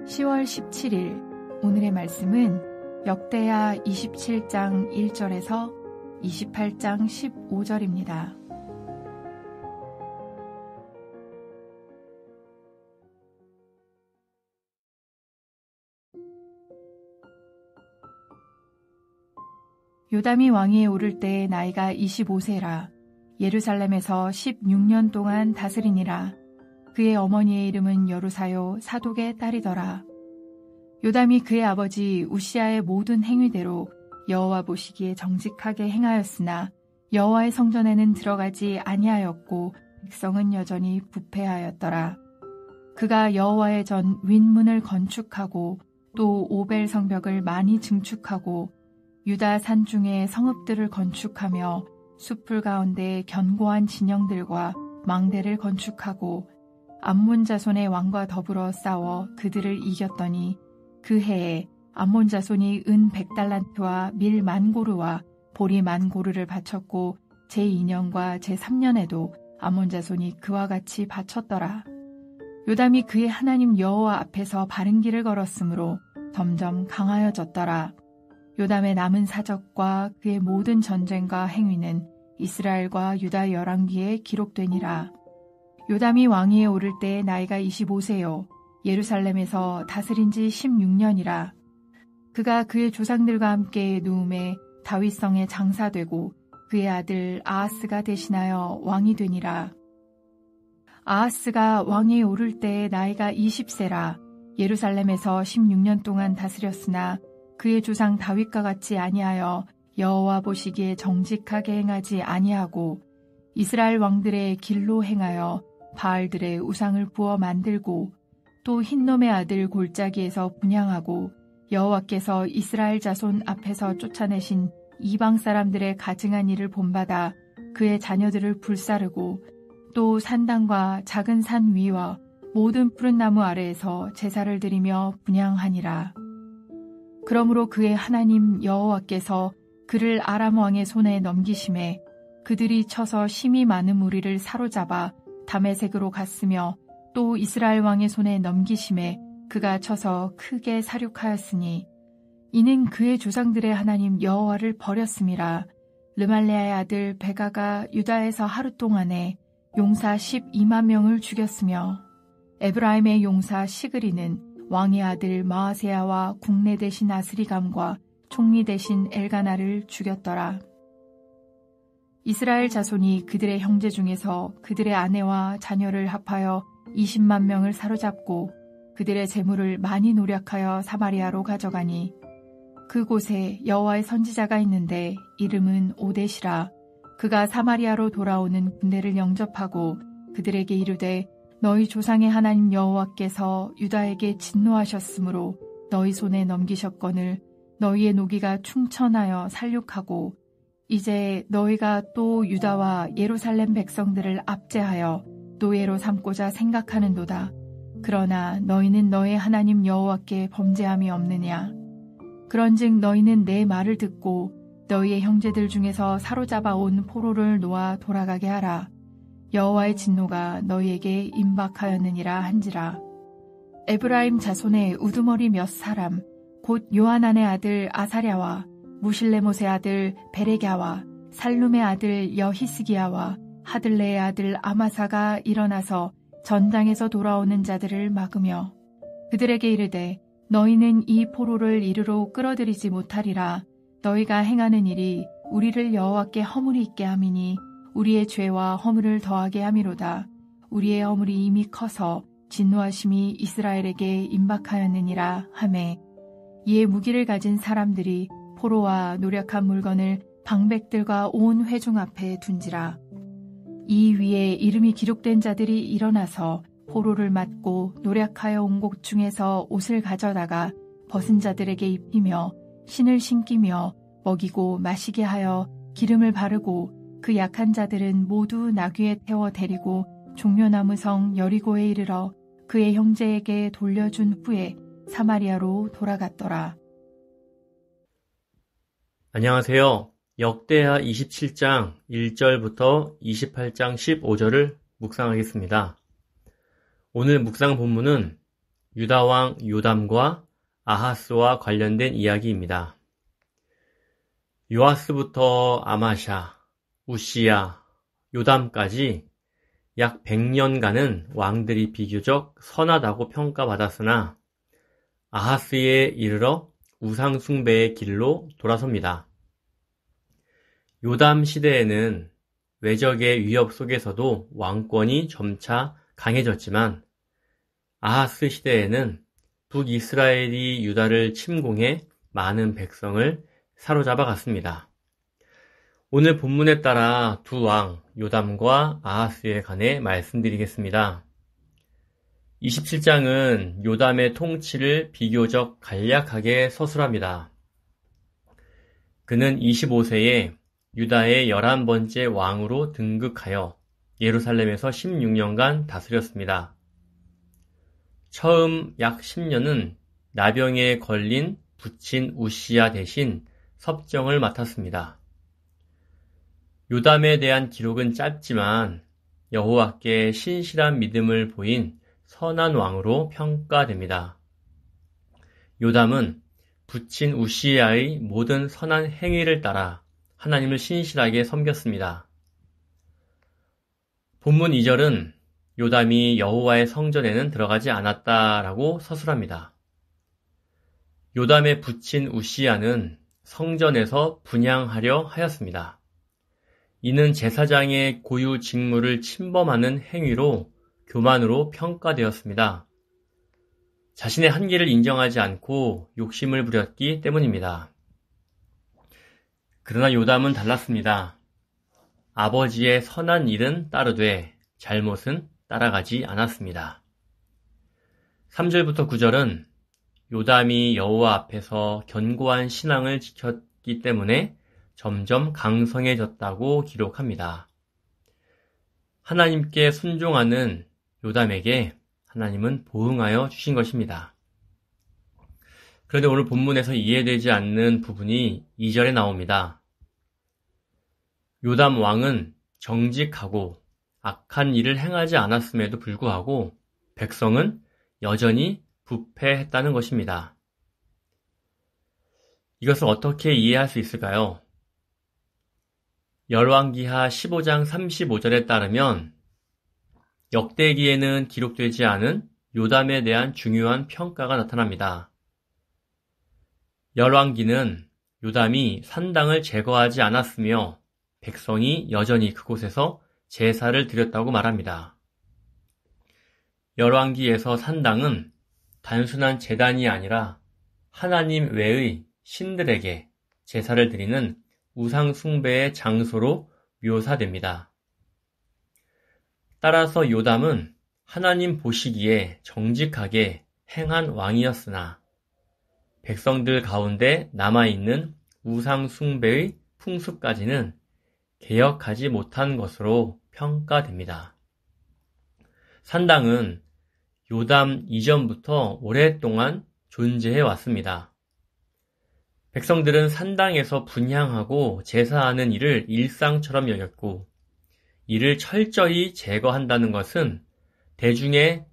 10월 17일 오늘의 말씀은 역대하 27장 1절에서 28장 15절입니다. 요담이 왕위에 오를 때 나이가 25세라. 예루살렘에서 16년 동안 다스리니라. 그의 어머니의 이름은 여루사요 사독의 딸이더라. 요담이 그의 아버지 우시아의 모든 행위대로 여호와 보시기에 정직하게 행하였으나 여호와의 성전에는 들어가지 아니하였고 백성은 여전히 부패하였더라. 그가 여호와의 전 윗문을 건축하고 또 오벨 성벽을 많이 증축하고 유다 산중에 성읍들을 건축하며 숲풀 가운데 견고한 진영들과 망대를 건축하고 암몬 자손의 왕과 더불어 싸워 그들을 이겼더니 그 해에 암몬 자손이 은 100달란트와 밀 10,000고르와 보리 10,000고르를 바쳤고 제2년과 제3년에도 암몬 자손이 그와 같이 바쳤더라. 요담이 그의 하나님 여호와 앞에서 바른 길을 걸었으므로 점점 강하여졌더라. 요담의 남은 사적과 그의 모든 전쟁과 행위는 이스라엘과 유다 열왕기에 기록되니라. 요담이 왕위에 오를 때 나이가 25세요. 예루살렘에서 다스린 지 16년이라. 그가 그의 조상들과 함께 누움에 다윗성에 장사되고 그의 아들 아하스가 대신하여 왕이 되니라. 아하스가 왕위에 오를 때 나이가 20세라. 예루살렘에서 16년 동안 다스렸으나 그의 조상 다윗과 같이 아니하여 여호와 보시기에 정직하게 행하지 아니하고 이스라엘 왕들의 길로 행하여 바알들의 우상을 부어 만들고 또 흰놈의 아들 골짜기에서 분향하고 여호와께서 이스라엘 자손 앞에서 쫓아내신 이방 사람들의 가증한 일을 본받아 그의 자녀들을 불사르고 또 산당과 작은 산 위와 모든 푸른 나무 아래에서 제사를 드리며 분향하니라. 그러므로 그의 하나님 여호와께서 그를 아람 왕의 손에 넘기심에 그들이 쳐서 심히 많은 무리를 사로잡아 다메섹으로 갔으며 또 이스라엘 왕의 손에 넘기심에 그가 쳐서 크게 사륙하였으니 이는 그의 조상들의 하나님 여호와를 버렸음이라. 르말레아의 아들 베가가 유다에서 하루 동안에 용사 12만 명을 죽였으며 에브라임의 용사 시그리는 왕의 아들 마아세야와 국내 대신 아스리감과 총리 대신 엘가나를 죽였더라. 이스라엘 자손이 그들의 형제 중에서 그들의 아내와 자녀를 합하여 20만 명을 사로잡고 그들의 재물을 많이 노력하여 사마리아로 가져가니 그곳에 여호와의 선지자가 있는데 이름은 오뎃이라. 그가 사마리아로 돌아오는 군대를 영접하고 그들에게 이르되 너희 조상의 하나님 여호와께서 유다에게 진노하셨으므로 너희 손에 넘기셨거늘 너희의 노기가 충천하여 살육하고 이제 너희가 또 유다와 예루살렘 백성들을 압제하여 노예로 삼고자 생각하는도다. 그러나 너희는 너희 하나님 여호와께 범죄함이 없느냐. 그런즉 너희는 내 말을 듣고 너희의 형제들 중에서 사로잡아 온 포로를 놓아 돌아가게 하라. 여호와의 진노가 너희에게 임박하였느니라 한지라. 에브라임 자손의 우두머리 몇 사람 곧 요하난의 아들 아사랴와 무실레못의 아들 베레갸와 살룸의 아들 여히스기야와 하들레의 아들 아마사가 일어나서 전장에서 돌아오는 자들을 막으며 그들에게 이르되 너희는 이 포로를 이르러 끌어들이지 못하리라. 너희가 행하는 일이 우리를 여호와께 허물이 있게 함이니 우리의 죄와 허물을 더하게 함이로다. 우리의 허물이 이미 커서 진노하심이 이스라엘에게 임박하였느니라 하매 이에 무기를 가진 사람들이 포로와 노력한 물건을 방백들과 온 회중 앞에 둔지라. 이 위에 이름이 기록된 자들이 일어나서 포로를 맞고 노력하여 온 곳 중에서 옷을 가져다가 벗은 자들에게 입히며 신을 신기며 먹이고 마시게 하여 기름을 바르고 그 약한 자들은 모두 나귀에 태워 데리고 종려나무 성 여리고에 이르러 그의 형제에게 돌려준 후에 사마리아로 돌아갔더라. 안녕하세요. 역대하 27장 1절부터 28장 15절을 묵상하겠습니다. 오늘 묵상 본문은 유다 왕 요담과 아하스와 관련된 이야기입니다. 요아스부터 아마샤, 우시야, 요담까지 약 100년간은 왕들이 비교적 선하다고 평가받았으나 아하스에 이르러 우상숭배의 길로 돌아섭니다. 요담 시대에는 외적의 위협 속에서도 왕권이 점차 강해졌지만 아하스 시대에는 북이스라엘이 유다를 침공해 많은 백성을 사로잡아 갔습니다. 오늘 본문에 따라 두 왕 요담과 아하스에 관해 말씀드리겠습니다. 27장은 요담의 통치를 비교적 간략하게 서술합니다. 그는 25세에 유다의 11번째 왕으로 등극하여 예루살렘에서 16년간 다스렸습니다. 처음 약 10년은 나병에 걸린 부친 우시야 대신 섭정을 맡았습니다. 요담에 대한 기록은 짧지만 여호와께 신실한 믿음을 보인 선한 왕으로 평가됩니다. 요담은 부친 우시야의 모든 선한 행위를 따라 하나님을 신실하게 섬겼습니다. 본문 2절은 요담이 여호와의 성전에는 들어가지 않았다라고 서술합니다. 요담의 부친 우시야는 성전에서 분향하려 하였습니다. 이는 제사장의 고유 직무를 침범하는 행위로 교만으로 평가되었습니다. 자신의 한계를 인정하지 않고 욕심을 부렸기 때문입니다. 그러나 요담은 달랐습니다. 아버지의 선한 일은 따르되 잘못은 따라가지 않았습니다. 3절부터 9절은 요담이 여호와 앞에서 견고한 신앙을 지켰기 때문에 점점 강성해졌다고 기록합니다. 하나님께 순종하는 요담에게 하나님은 보응하여 주신 것입니다. 그런데 오늘 본문에서 이해되지 않는 부분이 2절에 나옵니다. 요담 왕은 정직하고 악한 일을 행하지 않았음에도 불구하고 백성은 여전히 부패했다는 것입니다. 이것을 어떻게 이해할 수 있을까요? 열왕기하 15장 35절에 따르면 역대기에는 기록되지 않은 요담에 대한 중요한 평가가 나타납니다. 열왕기는 요담이 산당을 제거하지 않았으며 백성이 여전히 그곳에서 제사를 드렸다고 말합니다. 열왕기에서 산당은 단순한 제단이 아니라 하나님 외의 신들에게 제사를 드리는 우상 숭배의 장소로 묘사됩니다. 따라서 요담은 하나님 보시기에 정직하게 행한 왕이었으나 백성들 가운데 남아있는 우상 숭배의 풍습까지는 개혁하지 못한 것으로 평가됩니다. 산당은 요담 이전부터 오랫동안 존재해 왔습니다. 백성들은 산당에서 분향하고 제사하는 일을 일상처럼 여겼고 이를 철저히 제거한다는 것은 대중의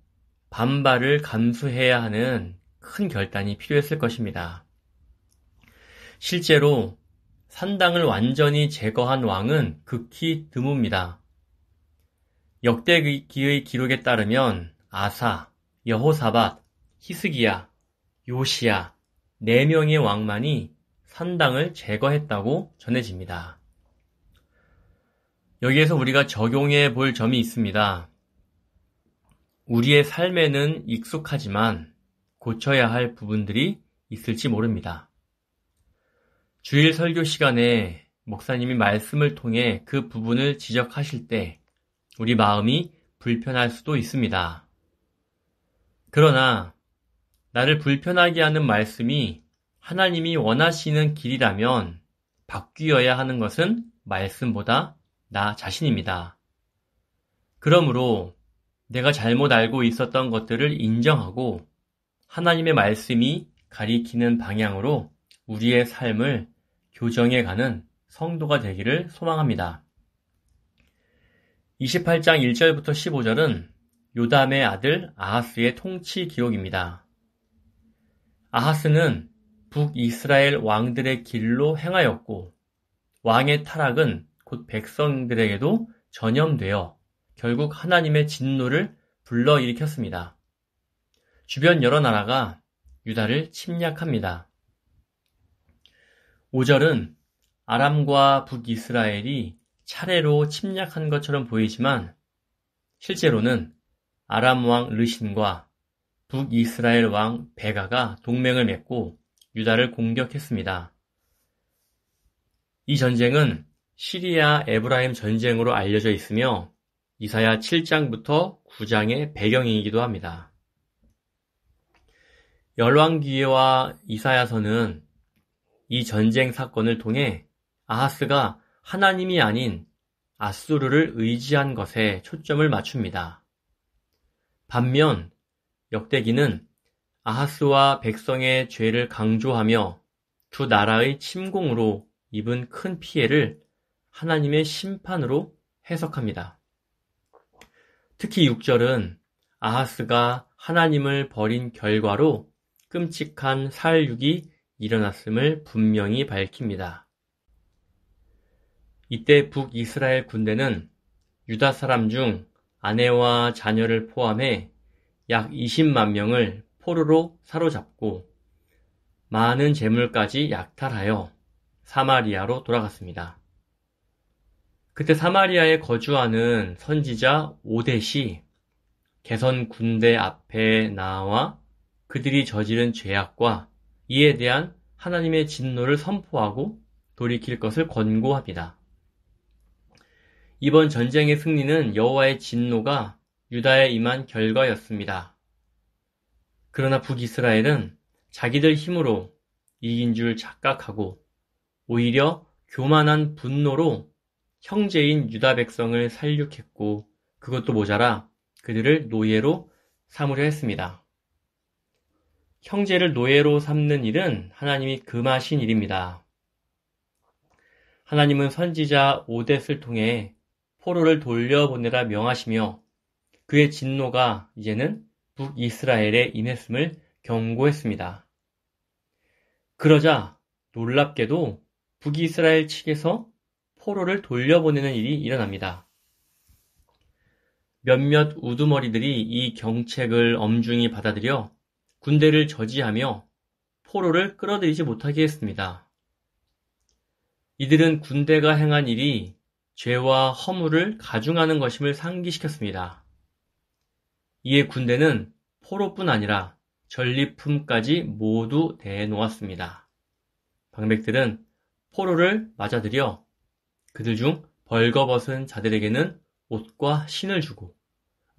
반발을 감수해야 하는 큰 결단이 필요했을 것입니다. 실제로 산당을 완전히 제거한 왕은 극히 드뭅니다. 역대기의 기록에 따르면 아사, 여호사밧, 히스기야, 요시야 4명의 왕만이 산당을 제거했다고 전해집니다. 여기에서 우리가 적용해 볼 점이 있습니다. 우리의 삶에는 익숙하지만 고쳐야 할 부분들이 있을지 모릅니다. 주일 설교 시간에 목사님이 말씀을 통해 그 부분을 지적하실 때 우리 마음이 불편할 수도 있습니다. 그러나 나를 불편하게 하는 말씀이 하나님이 원하시는 길이라면 바뀌어야 하는 것은 말씀보다 나 자신입니다. 그러므로 내가 잘못 알고 있었던 것들을 인정하고 하나님의 말씀이 가리키는 방향으로 우리의 삶을 교정해가는 성도가 되기를 소망합니다. 28장 1절부터 15절은 요담의 아들 아하스의 통치 기록입니다. 아하스는 북이스라엘 왕들의 길로 행하였고 왕의 타락은 곧 백성들에게도 전염되어 결국 하나님의 진노를 불러일으켰습니다. 주변 여러 나라가 유다를 침략합니다. 5절은 아람과 북이스라엘이 차례로 침략한 것처럼 보이지만 실제로는 아람 왕 르신과 북이스라엘 왕 베가가 동맹을 맺고 유다를 공격했습니다. 이 전쟁은 시리아 에브라임 전쟁으로 알려져 있으며 이사야 7장부터 9장의 배경이기도 합니다. 열왕기와 이사야서는 이 전쟁 사건을 통해 아하스가 하나님이 아닌 아수르를 의지한 것에 초점을 맞춥니다. 반면 역대기는 아하스와 백성의 죄를 강조하며 두 나라의 침공으로 입은 큰 피해를 하나님의 심판으로 해석합니다. 특히 6절은 아하스가 하나님을 버린 결과로 끔찍한 살육이 일어났음을 분명히 밝힙니다. 이때 북이스라엘 군대는 유다 사람 중 아내와 자녀를 포함해 약 20만 명을 포로로 사로잡고 많은 재물까지 약탈하여 사마리아로 돌아갔습니다. 그때 사마리아에 거주하는 선지자 오뎃이 개선 군대 앞에 나와 그들이 저지른 죄악과 이에 대한 하나님의 진노를 선포하고 돌이킬 것을 권고합니다. 이번 전쟁의 승리는 여호와의 진노가 유다에 임한 결과였습니다. 그러나 북이스라엘은 자기들 힘으로 이긴 줄 착각하고 오히려 교만한 분노로 형제인 유다 백성을 살육했고 그것도 모자라 그들을 노예로 삼으려 했습니다. 형제를 노예로 삼는 일은 하나님이 금하신 일입니다. 하나님은 선지자 오뎃을 통해 포로를 돌려보내라 명하시며 그의 진노가 이제는 북이스라엘에 임했음을 경고했습니다. 그러자 놀랍게도 북이스라엘 측에서 포로를 돌려보내는 일이 일어납니다. 몇몇 우두머리들이 이 경책을 엄중히 받아들여 군대를 저지하며 포로를 끌어들이지 못하게 했습니다. 이들은 군대가 행한 일이 죄와 허물을 가중하는 것임을 상기시켰습니다. 이에 군대는 포로뿐 아니라 전리품까지 모두 대놓았습니다. 방백들은 포로를 맞아들여 그들 중 벌거벗은 자들에게는 옷과 신을 주고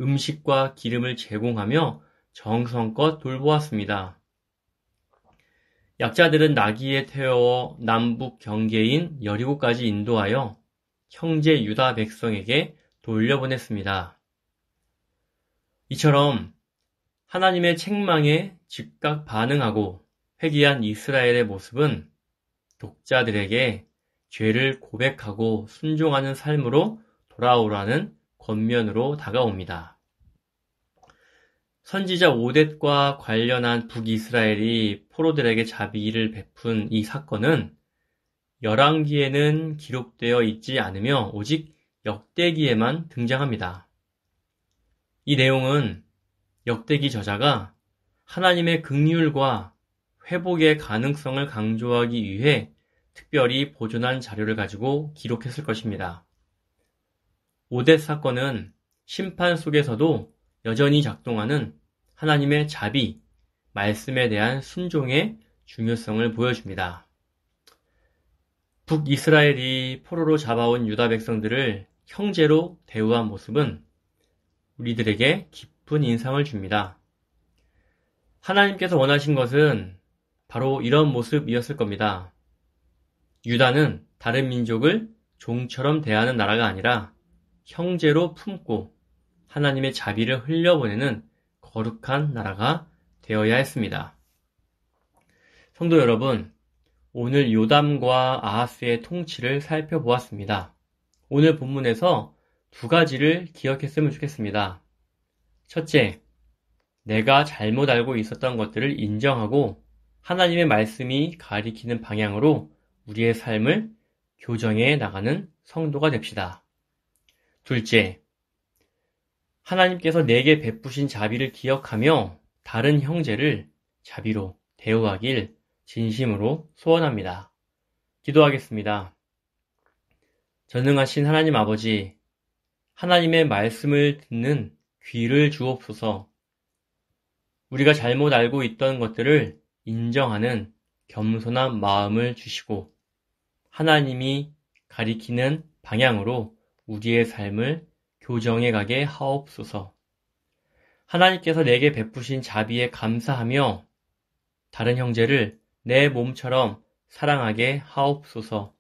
음식과 기름을 제공하며 정성껏 돌보았습니다. 약자들은 나귀에 태워 남북 경계인 여리고까지 인도하여 형제 유다 백성에게 돌려보냈습니다. 이처럼 하나님의 책망에 즉각 반응하고 회개한 이스라엘의 모습은 독자들에게 죄를 고백하고 순종하는 삶으로 돌아오라는 권면으로 다가옵니다. 선지자 오뎃과 관련한 북이스라엘이 포로들에게 자비를 베푼 이 사건은 열왕기에는 기록되어 있지 않으며 오직 역대기에만 등장합니다. 이 내용은 역대기 저자가 하나님의 긍휼과 회복의 가능성을 강조하기 위해 특별히 보존한 자료를 가지고 기록했을 것입니다. 오뎃 사건은 심판 속에서도 여전히 작동하는 하나님의 자비, 말씀에 대한 순종의 중요성을 보여줍니다. 북이스라엘이 포로로 잡아온 유다 백성들을 형제로 대우한 모습은 우리들에게 깊은 인상을 줍니다. 하나님께서 원하신 것은 바로 이런 모습이었을 겁니다. 유다는 다른 민족을 종처럼 대하는 나라가 아니라 형제로 품고 하나님의 자비를 흘려보내는 거룩한 나라가 되어야 했습니다. 성도 여러분, 오늘 요담과 아하스의 통치를 살펴보았습니다. 오늘 본문에서 두 가지를 기억했으면 좋겠습니다. 첫째, 내가 잘못 알고 있었던 것들을 인정하고 하나님의 말씀이 가리키는 방향으로 우리의 삶을 교정해 나가는 성도가 됩시다. 둘째, 하나님께서 내게 베푸신 자비를 기억하며 다른 형제를 자비로 대우하길 진심으로 소원합니다. 기도하겠습니다. 전능하신 하나님 아버지, 하나님의 말씀을 듣는 귀를 주옵소서. 우리가 잘못 알고 있던 것들을 인정하는 겸손한 마음을 주시고 하나님이 가리키는 방향으로 우리의 삶을 교정해 가게 하옵소서. 하나님께서 내게 베푸신 자비에 감사하며 다른 형제를 내 몸처럼 사랑하게 하옵소서.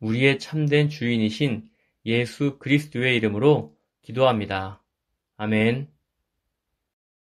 우리의 참된 주인이신 예수 그리스도의 이름으로 기도합니다. 아멘.